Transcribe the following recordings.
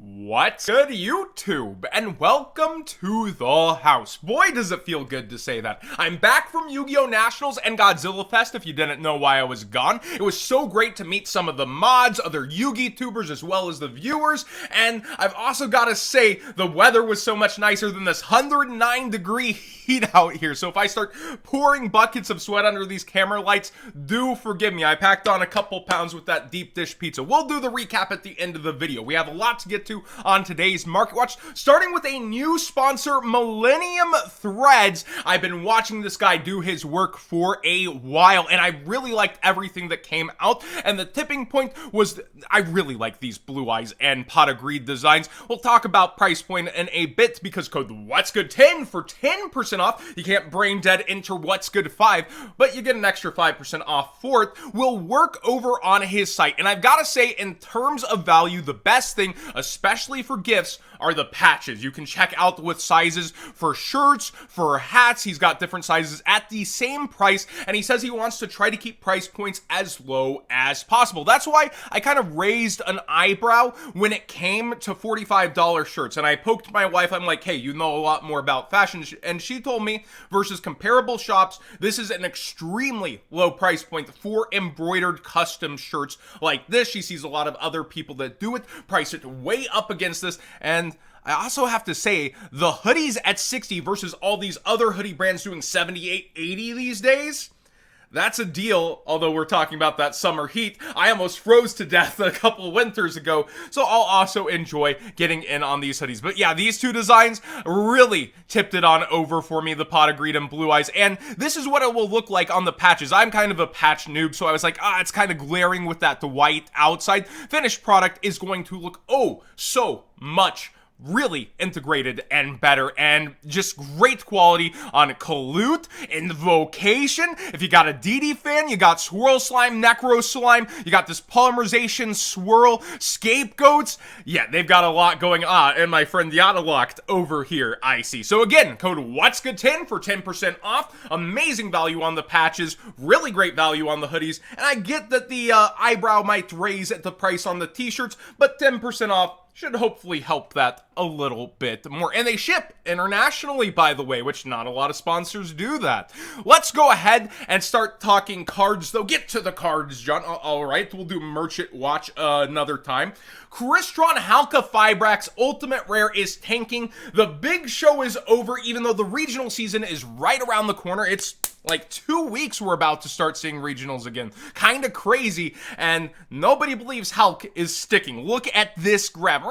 What's good, YouTube, and welcome to the house. Boy, does it feel good to say that. I'm back from Yu-Gi-Oh! Nationals and Godzilla Fest, if you didn't know why I was gone. It was so great to meet some of the mods, other Yu-Gi tubers, as well as the viewers, and I've also got to say, the weather was so much nicer than this 109-degree heat out here, so if I start pouring buckets of sweat under these camera lights, do forgive me. I packed on a couple pounds with that deep dish pizza. We'll do the recap at the end of the video. We have a lot to get to on today's Market Watch, starting with a new sponsor, Millennium Threads. I've been watching this guy do his work for a while, and I really liked everything that came out, and the tipping point was, I really like these Blue Eyes and Pot of Greed designs. We'll talk about price point in a bit, because code What's Good 10 for 10% off. You can't brain dead enter What's Good 5, but you get an extra 5% off for it. Will work over on his site, and I've got to say, in terms of value, the best thing, especially for gifts, are the patches. You can check out with sizes for shirts, for hats. He's got different sizes at the same price, and he says he wants to try to keep price points as low as possible. That's why I kind of raised an eyebrow when it came to $45 shirts, and I poked my wife. I'm like, hey, you know a lot more about fashion, and she told me versus comparable shops, this is an extremely low price point for embroidered custom shirts like this. She sees a lot of other people that do it, price it way up against this, and I also have to say, the hoodies at 60 versus all these other hoodie brands doing 78, 80 these days, that's a deal. Although we're talking about that summer heat, I almost froze to death a couple winters ago, so I'll also enjoy getting in on these hoodies. But yeah, these two designs really tipped it on over for me, the Pot of Greed and Blue Eyes, and this is what it will look like on the patches. I'm kind of a patch noob, so I was like, it's kind of glaring with that white outside. Finished product is going to look so much really integrated and better, and just great quality on Colute, Invocation. If you got a DD fan, you got Swirl Slime, Necro Slime, you got this Polymerization Swirl, Scapegoats. Yeah, they've got a lot going on, and my friend Yada Locked over here, I see. So again, code What's Good 10 for 10% off. Amazing value on the patches, really great value on the hoodies, and I get that the eyebrow might raise at the price on the t-shirts, but 10% off should hopefully help that a little bit more. And they ship internationally, by the way, which not a lot of sponsors do that. Let's go ahead and start talking cards, though. Get to the cards, John. All right, we'll do Merchant Watch another time. Crystron Halka Fibrax Ultimate Rare is tanking. The big show is over, even though the regional season is right around the corner. It's like 2 weeks we're about to start seeing regionals again. Kind of crazy, and nobody believes Hulk is sticking. Look at this grab.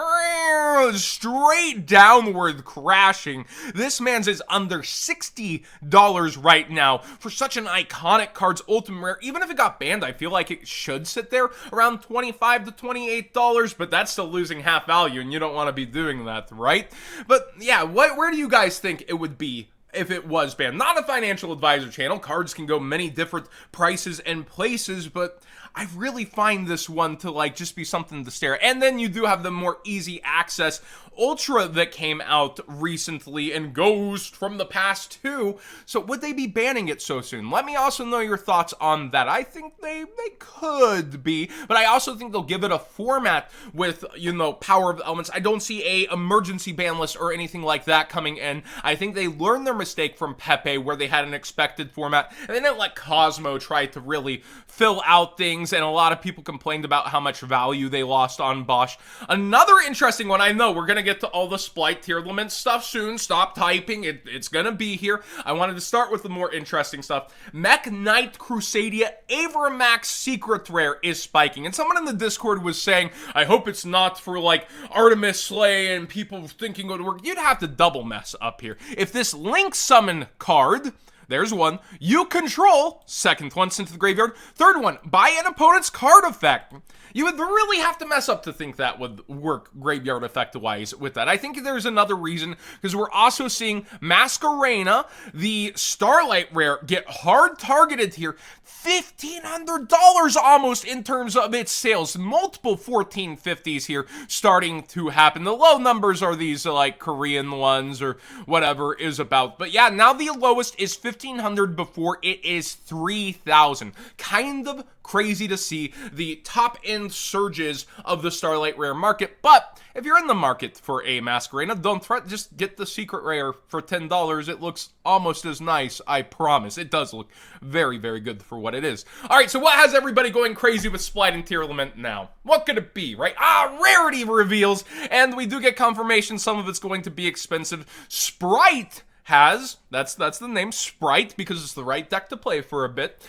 Straight downward crashing. This man's is under $60 right now for such an iconic card's ultimate rare. Even if it got banned, I feel like it should sit there around $25 to $28, but that's still losing half value, and you don't want to be doing that, right? But yeah, where do you guys think it would be if it was banned? Not a financial advisor channel. Cards can go many different prices and places, but I really find this one to like just be something to stare at. And then you do have the more easy access Ultra that came out recently, and Ghost from the past too. So would they be banning it so soon? Let me also know your thoughts on that. I think they could be, but I also think they'll give it a format with, you know, Power of the Elements. I don't see a emergency ban list or anything like that coming in. I think they learned their mistake from Pepe, where they had an expected format, and they didn't let Cosmo try to really fill out things, and a lot of people complained about how much value they lost on Bosch. Another interesting one, I know we're gonna get to all the Spright Tearlament stuff soon. Stop typing, it's gonna be here. I wanted to start with the more interesting stuff. Mech Knight Crusadia Avramax Secret Rare is spiking, and someone in the Discord was saying, I hope it's not for like Artemis Slay and people thinking it would work. You'd have to double mess up here. If this Link Summon card, there's one, you control, second one sent to the graveyard, third one, buy an opponent's card effect. You would really have to mess up to think that would work graveyard effect-wise with that. I think there's another reason, because we're also seeing Masquerena, the Starlight Rare, get hard targeted here. $1,500 almost in terms of its sales. Multiple 1450s here starting to happen. The low numbers are these like Korean ones or whatever is about. But yeah, now the lowest is $1,500. 1,500 before it is 3,000. Kind of crazy to see the top-end surges of the Starlight Rare market, but if you're in the market for a Masquerena, don't fret, just get the secret rare for $10. It looks almost as nice, I promise. It does look very, very good for what it is. Alright, so what has everybody going crazy with Spright and Tearlament now? What could it be, right? Rarity reveals, and we do get confirmation some of it's going to be expensive. Spright has, that's the name, Spright, because it's the right deck to play for a bit,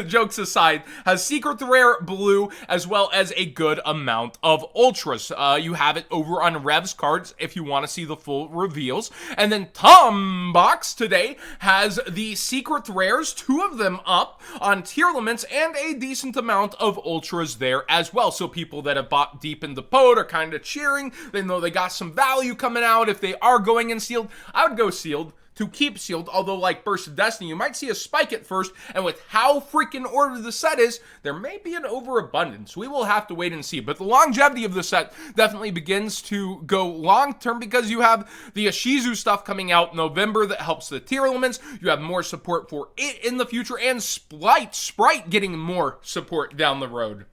jokes aside, has secret rare blue, as well as a good amount of ultras. You have it over on Rev's cards if you want to see the full reveals. And then Tombox today has the secret rares, 2 of them up on Tearlaments, and a decent amount of ultras there as well. So people that have bought deep into Pod are kind of cheering. They know they got some value coming out. If they are going in sealed, I would go sealed to keep sealed, although like Burst of Destiny, you might see a spike at first, and with how freaking ordered the set is, there may be an overabundance. We will have to wait and see, but the longevity of the set definitely begins to go long-term because you have the Ishizu stuff coming out in November that helps the Tearlaments, you have more support for it in the future, and Spright getting more support down the road.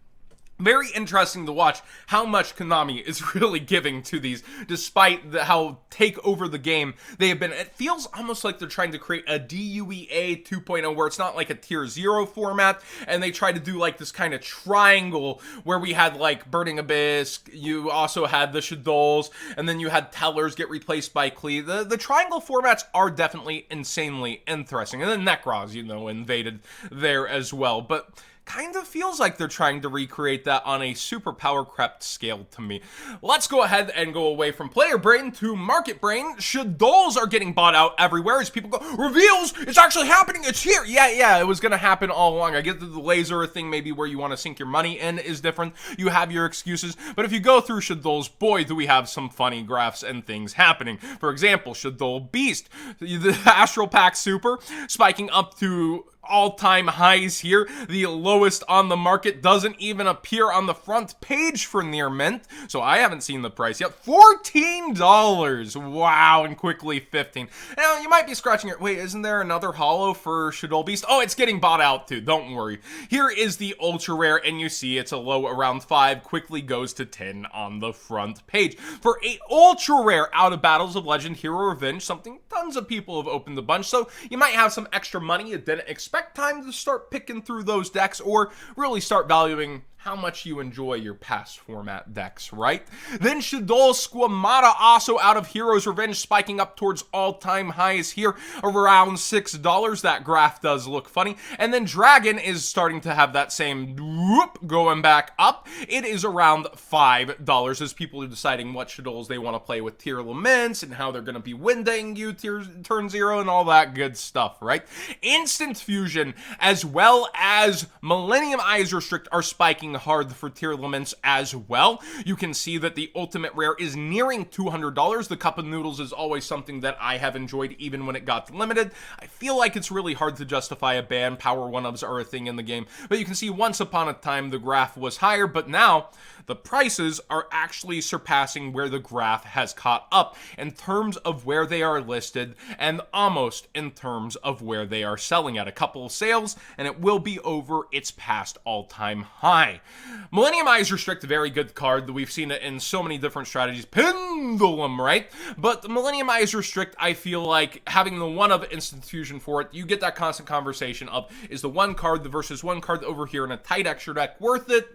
Very interesting to watch how much Konami is really giving to these, despite how take over the game they have been. It feels almost like they're trying to create a DUEA 2.0 where it's not like a tier 0 format, and they try to do like this kind of triangle where we had like Burning Abyss, you also had the Shaddolls, and then you had Tellers get replaced by Klee. The triangle formats are definitely insanely interesting, and then Necros, invaded there as well, but kind of feels like they're trying to recreate that on a super power crept scale to me. Let's go ahead and go away from player brain to market brain. Shaddolls are getting bought out everywhere as people go, reveals, it's actually happening, it's here. Yeah, it was gonna happen all along. I get that the laser thing maybe where you want to sink your money in is different. You have your excuses, but if you go through Shaddolls, boy, do we have some funny graphs and things happening. For example, Shaddoll Beast, the Astral Pack Super, spiking up to all-time highs here. The lowest on the market doesn't even appear on the front page for near mint, so I haven't seen the price yet. $14! Wow, and quickly 15. Now, you might be scratching your, wait, isn't there another holo for Shaddoll Beast? Oh, it's getting bought out too, don't worry. Here is the ultra rare, and you see it's a low around 5, quickly goes to 10 on the front page. For a ultra rare out of Battles of Legend Hero Revenge, something tons of people have opened a bunch, so you might have some extra money you didn't expect. Time to start picking through those decks or really start valuing how much you enjoy your past format decks, right? Then Shaddoll Squamata also out of Heroes Revenge, spiking up towards all-time highs here, around $6. That graph does look funny. And then Dragon is starting to have that same whoop going back up. It is around $5 as people are deciding what Shaddolls they want to play with Tearlaments and how they're going to be winding you turn 0 and all that good stuff, right? Instant Fusion as well as Millennium Eyes Restrict are spiking hard for Tearlaments as well. You can see that the ultimate rare is nearing $200. The Cup of Noodles is always something that I have enjoyed even when it got limited. I feel like it's really hard to justify a ban. Power 1-ups are a thing in the game, but you can see once upon a time the graph was higher, but now the prices are actually surpassing where the graph has caught up in terms of where they are listed and almost in terms of where they are selling at. A couple of sales and it will be over its past all-time high. Millennium Eyes Restrict, a very good card. We've seen it in so many different strategies. Pendulum, right? But the Millennium Eyes Restrict, I feel like having the one of Instant Fusion for it, you get that constant conversation of, is the one card versus one card over here in a tight extra deck worth it?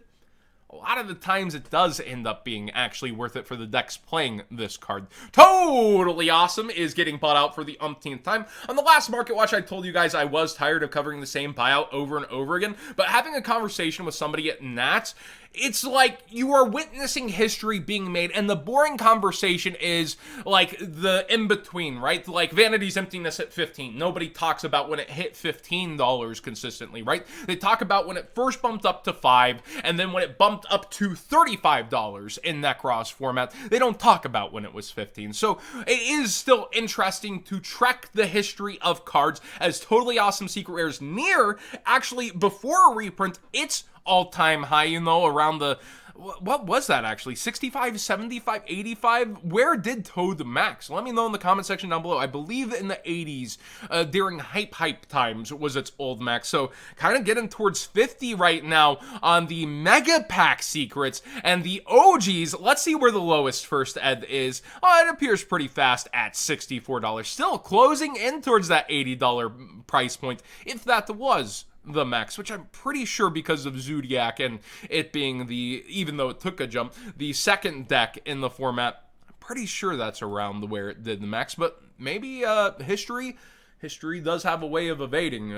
A lot of the times it does end up being actually worth it for the decks playing this card. Totally Awesome is getting bought out for the umpteenth time. On the last Market Watch, I told you guys I was tired of covering the same buyout over and over again, but having a conversation with somebody at Nats, it's like you are witnessing history being made, and the boring conversation is like the in-between, right? Like Vanity's Emptiness at 15. Nobody talks about when it hit $15 consistently, right? They talk about when it first bumped up to 5, and then when it bumped up to $35 in Necros format. They don't talk about when it was 15. So it is still interesting to track the history of cards as Totally Awesome Secret Rares near, actually before a reprint, it's all-time high, around the What was that actually? 65, 75, 85? Where did Toad max? Let me know in the comment section down below. I believe in the 80s, during hype times was its old max. So kind of getting towards 50 right now on the Mega Pack secrets. And the OGs, let's see where the lowest first ed is. Oh, it appears pretty fast at $64. Still closing in towards that $80 price point, if that was the max, which I'm pretty sure because of Zodiac and it being the, even though it took a jump, the second deck in the format, I'm pretty sure that's around where it did the max, but maybe history does have a way of evading.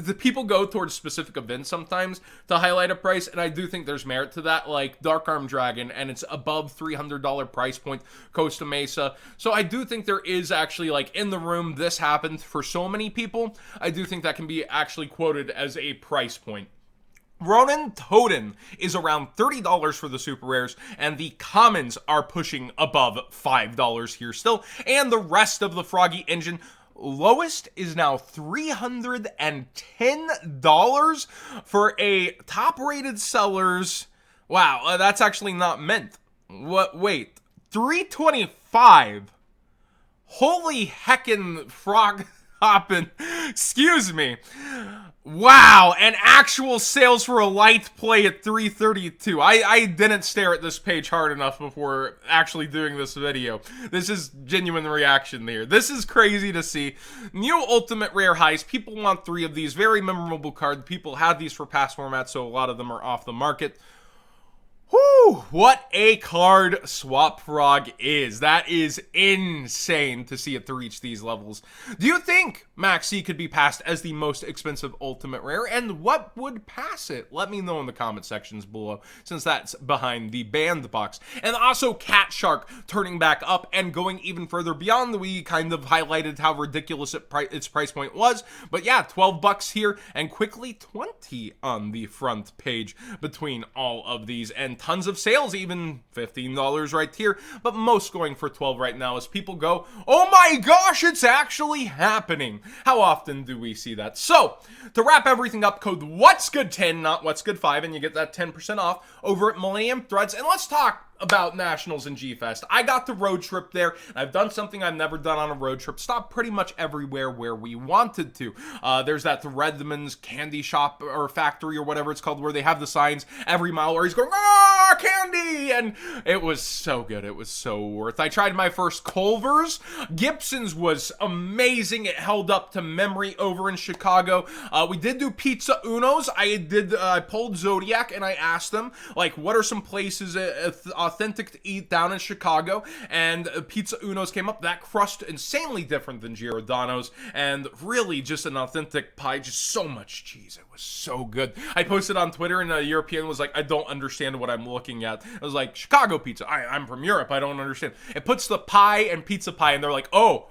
The people go towards specific events sometimes to highlight a price, and I do think there's merit to that, like Dark Arm Dragon, and it's above $300 price point, Costa Mesa. So I do think there is actually, like, in the room, this happened for so many people. I do think that can be actually quoted as a price point. Ronin Totem is around $30 for the super rares, and the commons are pushing above $5 here still, and the rest of the Froggy engine lowest is now $310 for a top-rated seller's. Wow, that's actually not mint. What? Wait, $325? Holy heckin' frog hoppin'. Excuse me. Wow, and actual sales for a light play at $332. I didn't stare at this page hard enough before actually doing this video. This is genuine reaction here. This is crazy to see. New Ultimate Rare highs. People want 3 of these. Very memorable card. People had these for past formats, so a lot of them are off the market. Whew, what a card Swap Frog is. That is insane to see it to reach these levels. Do you think Max C could be passed as the most expensive Ultimate Rare? And what would pass it? Let me know in the comment sections below, since that's behind the banned box. And also Cat Shark turning back up and going even further beyond. We kind of highlighted how ridiculous its price point was. But yeah, $12 here and quickly 20 on the front page between all of these. And tons of sales, even $15 right here, but most going for 12 right now as people go, oh my gosh, it's actually happening. How often do we see that? So, to wrap everything up, code What's Good 10, not What's Good 5, and you get that 10% off over at Millennium Threads. And let's talk about Nationals and G-Fest. I got the road trip there. I've done something I've never done on a road trip. Stopped pretty much everywhere where we wanted to. There's that Redmond's candy shop or factory or whatever it's called where they have the signs every mile where he's going, ah, candy! And it was so good. It was so worth. I tried my first Culver's. Gibson's was amazing. It held up to memory over in Chicago. We did do Pizza Uno's. I pulled Zodiac and I asked them, like, what are some places authentic to eat down in Chicago, and Pizza Uno's came up. That crust insanely different than Giordano's, and really just an authentic pie, just so much cheese. It was so good. I posted on Twitter, and a European was like, I don't understand what I'm looking at. I was like, Chicago pizza. I'm from Europe. I don't understand. It puts the pie and pizza pie, and they're like, oh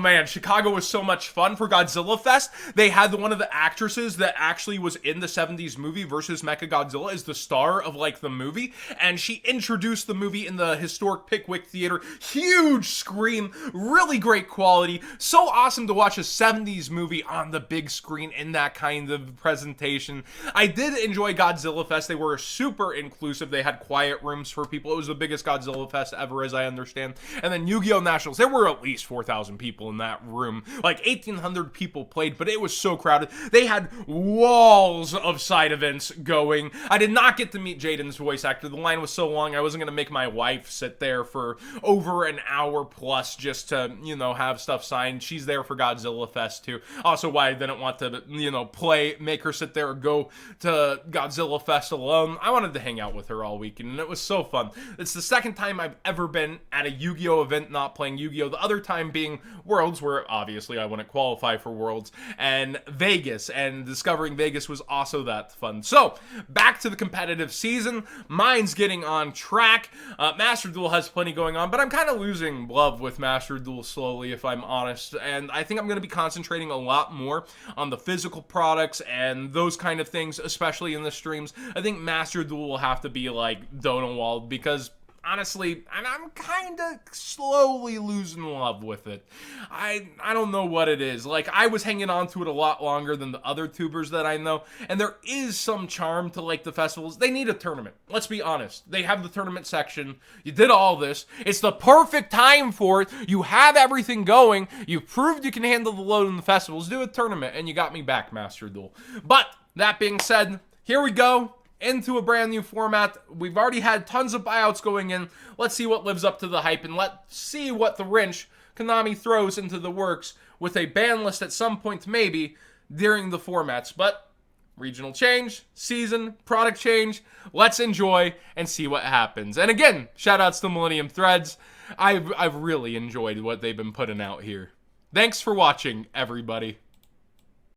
man, Chicago was so much fun. For Godzilla Fest, they had one of the actresses that actually was in the 70s movie versus Mechagodzilla as the star of, like, the movie, and she introduced the movie in the historic Pickwick Theater. Huge screen, really great quality. So awesome to watch a 70s movie on the big screen in that kind of presentation. I did enjoy Godzilla Fest. They were super inclusive. They had quiet rooms for people. It was the biggest Godzilla Fest ever, as I understand. And then Yu-Gi-Oh! Nationals, there were at least 4,000 people in that room. Like 1,800 people played, but it was so crowded. They had walls of side events going. I did not get to meet Jaden's voice actor. The line was so long, I wasn't going to make my wife sit there for over an hour plus just to, you know, have stuff signed. She's there for Godzilla Fest too. Also why I didn't want to, you know, make her sit there or go to Godzilla Fest alone. I wanted to hang out with her all weekend, and it was so fun. It's the second time I've ever been at a Yu-Gi-Oh! Event not playing Yu-Gi-Oh! The other time being Worlds, where obviously I wouldn't qualify for Worlds, and Vegas, and discovering Vegas was also that fun. So, back to the competitive season. Mine's getting on track. Master Duel has plenty going on, but I'm kind of losing love with Master Duel slowly, if I'm honest, and I think I'm going to be concentrating a lot more on the physical products and those kind of things, especially in the streams. I think Master Duel will have to be like Donowald, because honestly, and I'm kind of slowly losing love with it. I don't know what it is. Like, I was hanging on to it a lot longer than the other tubers that I know, and there is some charm to, like, the festivals. They need a tournament. Let's be honest. They have the tournament section. You did all this. It's the perfect time for it. You have everything going. You've proved you can handle the load in the festivals. Do a tournament, and you got me back, Master Duel. But, that being said, here we go. Into a brand new format. We've already had tons of buyouts going in. Let's see what lives up to the hype, and let's see what the wrench Konami throws into the works with a ban list at some point, maybe, during the formats. But regional change, season, product change, let's enjoy and see what happens. And again, shoutouts to Millennium Threads. I've really enjoyed what they've been putting out here. Thanks for watching, everybody.